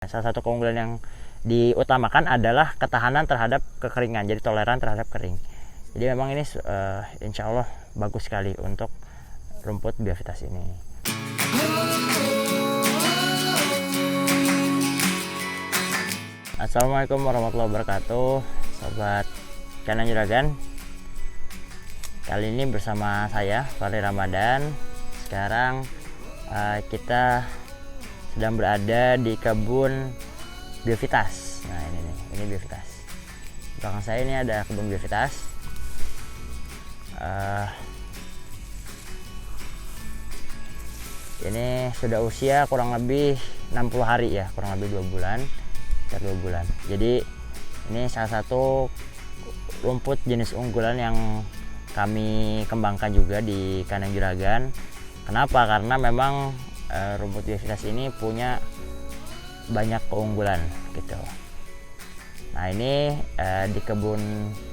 Salah satu keunggulan yang diutamakan adalah ketahanan terhadap kekeringan, jadi toleran terhadap kering. Jadi memang ini insya Allah bagus sekali untuk rumput biovitas ini. Assalamualaikum warahmatullahi wabarakatuh, Sobat Channel Juragan. Kali ini bersama saya Fahri Ramadan. Sekarang kita sedang berada di kebun biovitas. Nah ini biovitas. Belakang saya ini ada kebun biovitas. Ini sudah usia kurang lebih 60 hari ya, kurang lebih 2 bulan. Jadi ini salah satu rumput jenis unggulan yang kami kembangkan juga di kandang juragan. Kenapa? Karena memang rumput biovitas ini punya banyak keunggulan gitu. Nah ini di kebun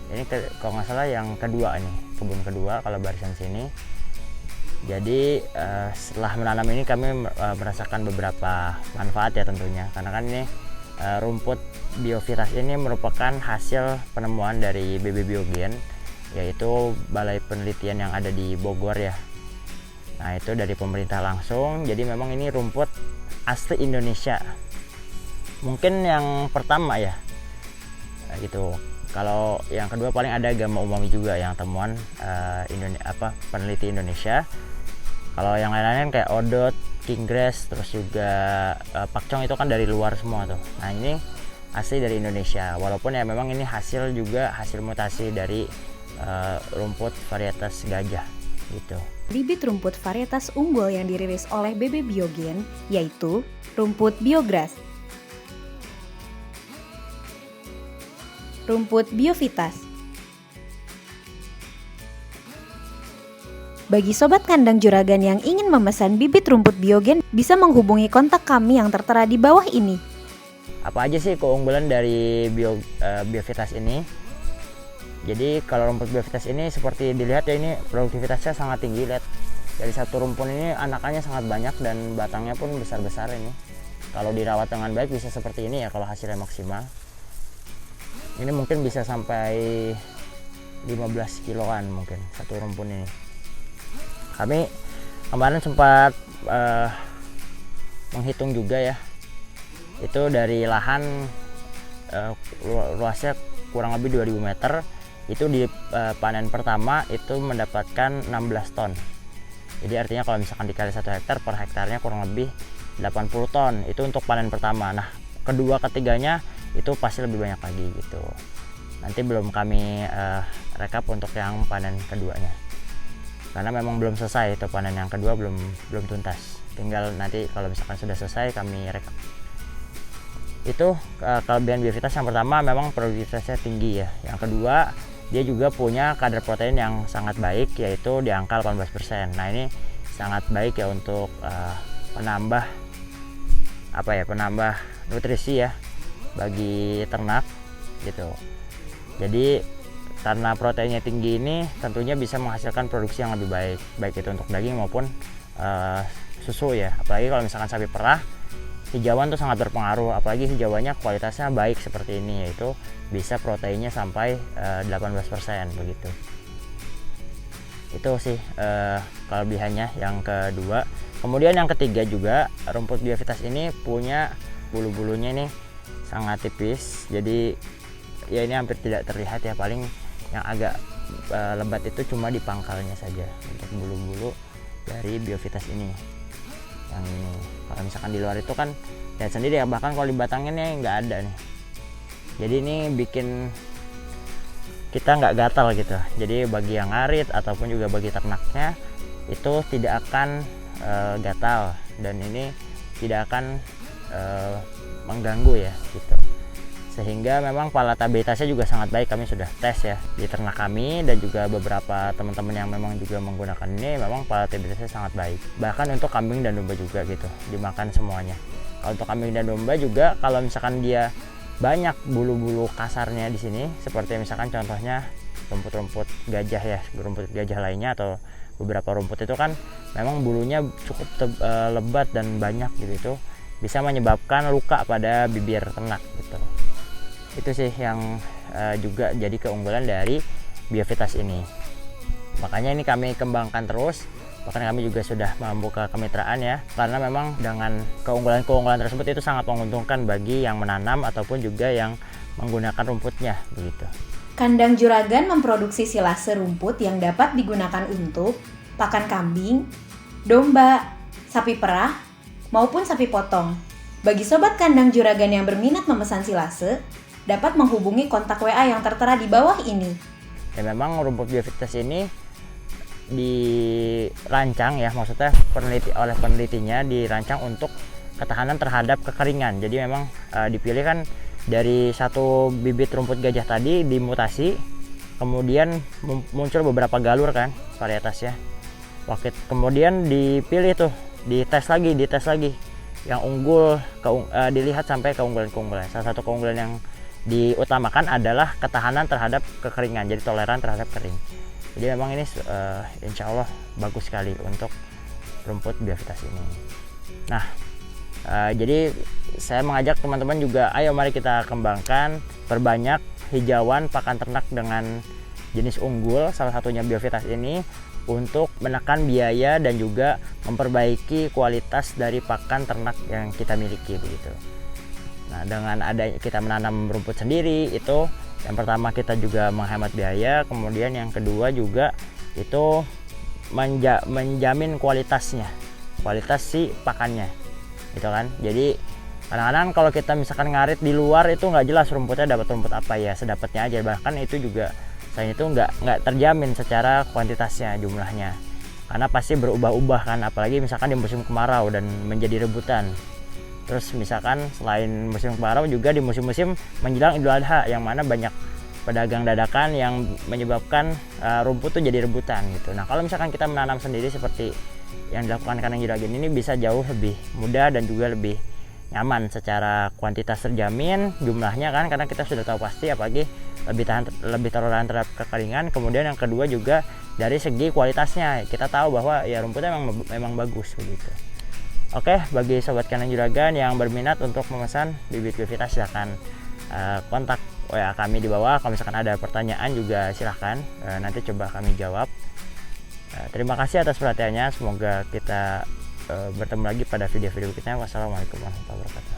ini kalau nggak salah yang kedua nih, kebun kedua kalau barisan sini. Jadi setelah menanam ini kami merasakan beberapa manfaat ya tentunya, karena kan ini rumput biovitas ini merupakan hasil penemuan dari BB Biogen, yaitu balai penelitian yang ada di Bogor ya. Nah itu dari pemerintah langsung. Jadi memang ini rumput asli Indonesia, mungkin yang pertama ya gitu. Kalau yang kedua paling ada Gamma umami juga yang temuan peneliti Indonesia. Kalau yang lain-lain kayak odot, kinggrass, terus juga pakcong itu kan dari luar semua tuh. Nah ini asli dari Indonesia, walaupun ya memang ini hasil mutasi dari rumput varietas gajah gitu. Bibit rumput varietas unggul yang dirilis oleh BB Biogen yaitu rumput biograss, rumput biovitas. Bagi sobat kandang juragan yang ingin memesan bibit rumput biogen, bisa menghubungi kontak kami yang tertera di bawah ini. Apa aja sih keunggulan dari biovitas ini? Jadi kalau rumput biovitas ini seperti dilihat ya, ini produktivitasnya sangat tinggi. Lihat, dari satu rumpun ini anakannya sangat banyak dan batangnya pun besar-besar ini. Kalau dirawat dengan baik bisa seperti ini ya kalau hasilnya maksimal. Ini mungkin bisa sampai 15 kiloan mungkin satu rumpun ini. Kami kemarin sempat menghitung juga ya, itu dari lahan luasnya kurang lebih 2000 meter, itu di panen pertama itu mendapatkan 16 ton. Jadi artinya kalau misalkan dikali 1 hektar, per hektarnya kurang lebih 80 ton. Itu untuk panen pertama. Nah kedua ketiganya itu pasti lebih banyak lagi gitu. Nanti belum kami rekap untuk yang panen keduanya, karena memang belum selesai. Itu panen yang kedua belum tuntas, tinggal nanti kalau misalkan sudah selesai kami rekap. Itu kelebihan biovitas. Yang pertama memang produktivitasnya tinggi ya. Yang kedua dia juga punya kadar protein yang sangat baik, yaitu di angka 18%. Nah ini sangat baik ya untuk penambah nutrisi ya bagi ternak gitu. Jadi karena proteinnya tinggi ini tentunya bisa menghasilkan produksi yang lebih baik itu untuk daging maupun susu ya. Apalagi kalau misalkan sapi perah, hijauan tuh sangat berpengaruh, apalagi hijauannya kualitasnya baik seperti ini, yaitu bisa proteinnya sampai 18% begitu. Itu sih kelebihannya yang kedua. Kemudian yang ketiga juga, rumput biovitas ini punya bulu-bulunya ini sangat tipis, jadi ya ini hampir tidak terlihat ya, paling yang agak lebat itu cuma di pangkalnya saja untuk bulu-bulu dari biovitas ini. Yang ini kalau misalkan di luar itu kan lihat sendiri ya, bahkan kalau di batangnya nih nggak ada nih. Jadi ini bikin kita nggak gatal gitu. Jadi bagi yang ngarit ataupun juga bagi ternaknya itu tidak akan gatal, dan ini tidak akan mengganggu ya gitu. Sehingga memang palatabilitasnya juga sangat baik. Kami sudah tes ya di ternak kami, dan juga beberapa teman-teman yang memang juga menggunakan ini, memang palatabilitasnya sangat baik. Bahkan untuk kambing dan domba juga gitu, dimakan semuanya. Kalau untuk kambing dan domba juga, kalau misalkan dia banyak bulu-bulu kasarnya di sini, seperti misalkan contohnya rumput-rumput gajah ya, rumput gajah lainnya atau beberapa rumput itu kan memang bulunya cukup lebat dan banyak gitu. bisa menyebabkan luka pada bibir ternak gitu. Itu sih yang juga jadi keunggulan dari Biovitas ini. Makanya ini kami kembangkan terus, bahkan kami juga sudah membuka kemitraan ya, karena memang dengan keunggulan-keunggulan tersebut itu sangat menguntungkan bagi yang menanam ataupun juga yang menggunakan rumputnya begitu. Kandang Juragan memproduksi silase rumput yang dapat digunakan untuk pakan kambing, domba, sapi perah, maupun sapi potong. Bagi sobat kandang Juragan yang berminat memesan silase, dapat menghubungi kontak WA yang tertera di bawah ini. Ya memang rumput Biovitas ini dirancang ya, maksudnya oleh penelitinya dirancang untuk ketahanan terhadap kekeringan. Jadi memang dipilih kan dari satu bibit rumput gajah tadi dimutasi, kemudian muncul beberapa galur kan varietasnya. Kemudian dipilih tuh, dites lagi yang unggul, dilihat sampai keunggulan-keunggulan. Salah satu keunggulan yang diutamakan adalah ketahanan terhadap kekeringan, jadi toleran terhadap kering. Jadi memang ini insya Allah bagus sekali untuk rumput Biovitas ini. Nah, jadi saya mengajak teman-teman juga, ayo mari kita kembangkan, perbanyak hijauan pakan ternak dengan jenis unggul, salah satunya Biovitas ini, untuk menekan biaya dan juga memperbaiki kualitas dari pakan ternak yang kita miliki begitu. Nah, dengan adanya kita menanam rumput sendiri, itu yang pertama kita juga menghemat biaya, kemudian yang kedua juga itu menjamin kualitas si pakannya gitu kan. Jadi kadang-kadang kalau kita misalkan ngarit di luar itu nggak jelas rumputnya dapat rumput apa ya, sedapatnya aja, bahkan itu juga selain itu nggak terjamin secara kuantitasnya, jumlahnya, karena pasti berubah-ubah kan, apalagi misalkan di musim kemarau dan menjadi rebutan. Terus misalkan selain musim kemarau juga di musim-musim menjelang Idul Adha, yang mana banyak pedagang dadakan yang menyebabkan rumput tuh jadi rebutan gitu. Nah, kalau misalkan kita menanam sendiri seperti yang dilakukan kandang Juragan ini, bisa jauh lebih mudah dan juga lebih nyaman, secara kuantitas terjamin, jumlahnya kan, karena kita sudah tahu pasti, apalagi lebih toleran terhadap kekeringan. Kemudian yang kedua juga dari segi kualitasnya, kita tahu bahwa ya rumputnya memang bagus begitu. Oke, bagi sobat kandang Juragan yang berminat untuk memesan bibit Biovitas, silahkan kontak WA kami di bawah. Kalau misalkan ada pertanyaan juga silahkan, nanti coba kami jawab. Terima kasih atas perhatiannya, semoga kita bertemu lagi pada video-video berikutnya. Wassalamualaikum warahmatullahi wabarakatuh.